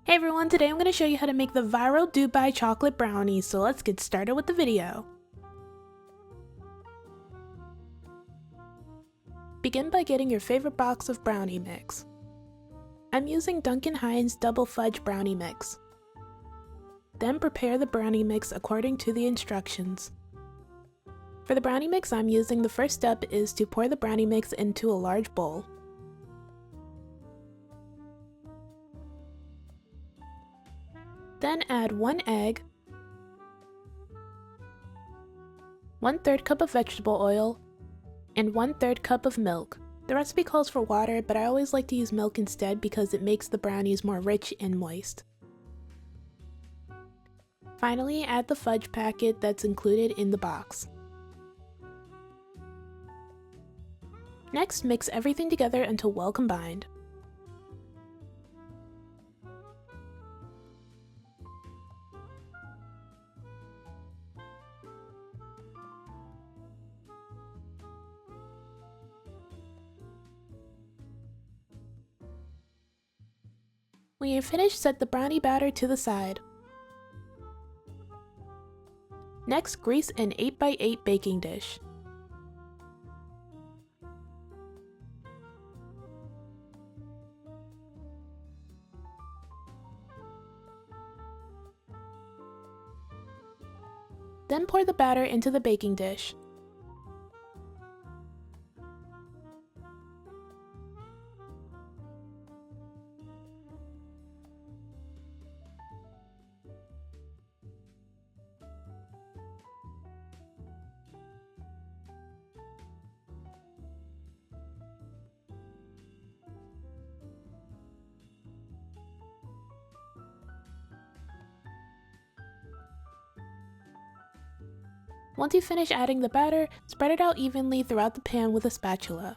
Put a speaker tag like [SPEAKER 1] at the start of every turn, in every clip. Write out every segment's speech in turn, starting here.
[SPEAKER 1] Hey everyone, today I'm going to show you how to make the viral Dubai chocolate brownies, so let's get started with the video. Begin by getting your favorite box of brownie mix. I'm using Duncan Hines Double Fudge Brownie Mix. Then prepare the brownie mix according to the instructions. For the brownie mix I'm using, the first step is to pour the brownie mix into a large bowl. Then add 1 egg, 1/3 cup of vegetable oil, and 1/3 cup of milk. The recipe calls for water, but I always like to use milk instead because it makes the brownies more rich and moist. Finally, add the fudge packet that's included in the box. Next, mix everything together until well combined. When you're finished, set the brownie batter to the side. Next, grease an 8x8 baking dish. Then pour the batter into the baking dish. Once you finish adding the batter, spread it out evenly throughout the pan with a spatula.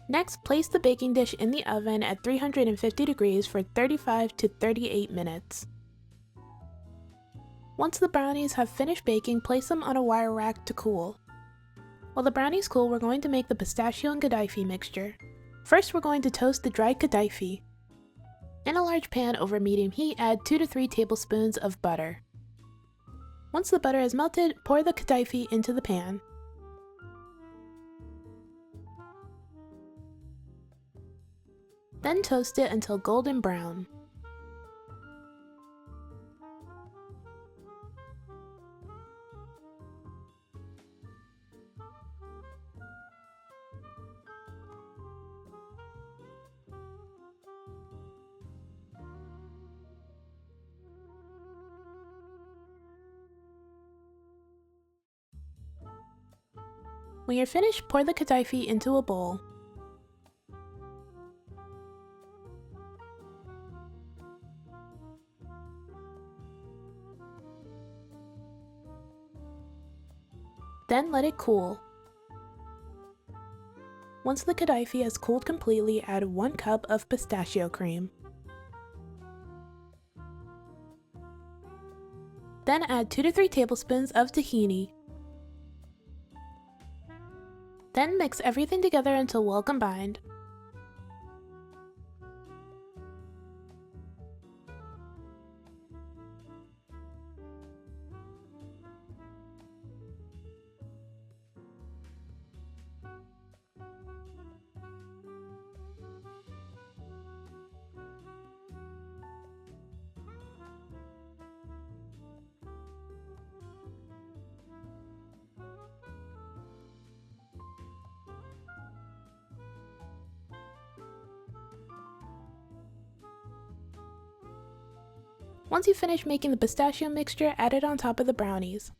[SPEAKER 1] Next, place the baking dish in the oven at 350 degrees for 35 to 38 minutes. Once the brownies have finished baking, place them on a wire rack to cool. While the brownies cool, we're going to make the pistachio and Kataifi mixture. First, we're going to toast the dried Kataifi. In a large pan over medium heat, add 2 to 3 tablespoons of butter. Once the butter is melted, pour the Kataifi into the pan. Then toast it until golden brown. When you're finished, pour the Kataifi into a bowl. Then let it cool. Once the Kataifi has cooled completely, add 1 cup of pistachio cream. Then add 2 to 3 tablespoons of tahini. Then mix everything together until well combined. Once you finish making the pistachio mixture, add it on top of the brownies.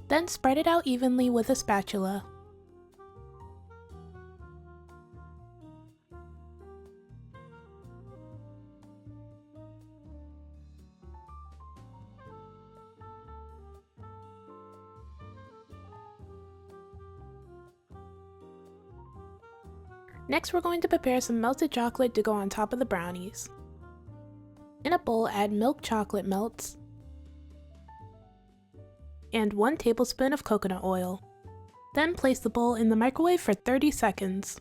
[SPEAKER 1] Then spread it out evenly with a spatula. Next, we're going to prepare some melted chocolate to go on top of the brownies. In a bowl, add milk chocolate melts and 1 tablespoon of coconut oil. Then place the bowl in the microwave for 30 seconds.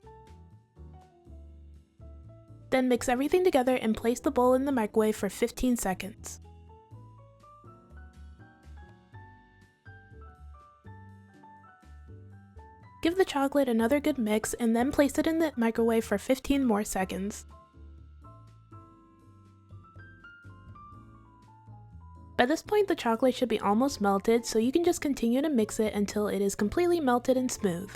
[SPEAKER 1] Then mix everything together and place the bowl in the microwave for 15 seconds. Give the chocolate another good mix and then place it in the microwave for 15 more seconds. By this point, the chocolate should be almost melted, so you can just continue to mix it until it is completely melted and smooth.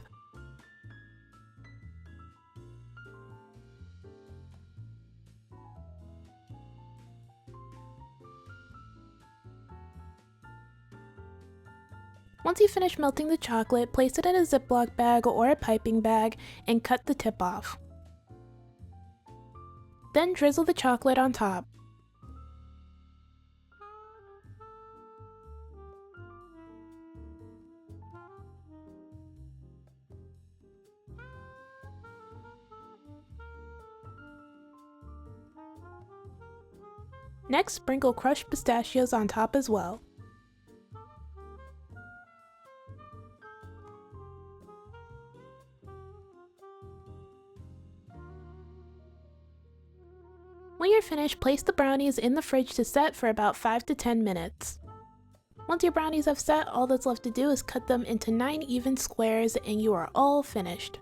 [SPEAKER 1] Once you finish melting the chocolate, place it in a Ziploc bag or a piping bag and cut the tip off. Then drizzle the chocolate on top. Next, sprinkle crushed pistachios on top as well. When you're finished, place the brownies in the fridge to set for about 5 to 10 minutes. Once your brownies have set, all that's left to do is cut them into 9 even squares and you are all finished.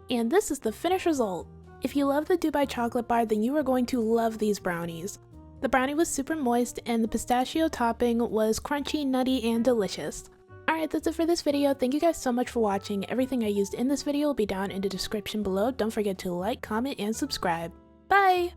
[SPEAKER 1] And this is the finished result. If you love the Dubai chocolate bar, then you are going to love these brownies. The brownie was super moist and the pistachio topping was crunchy, nutty, and delicious. Alright, that's it for this video. Thank you guys so much for watching. Everything I used in this video will be down in the description below. Don't forget to like, comment, and subscribe. Bye!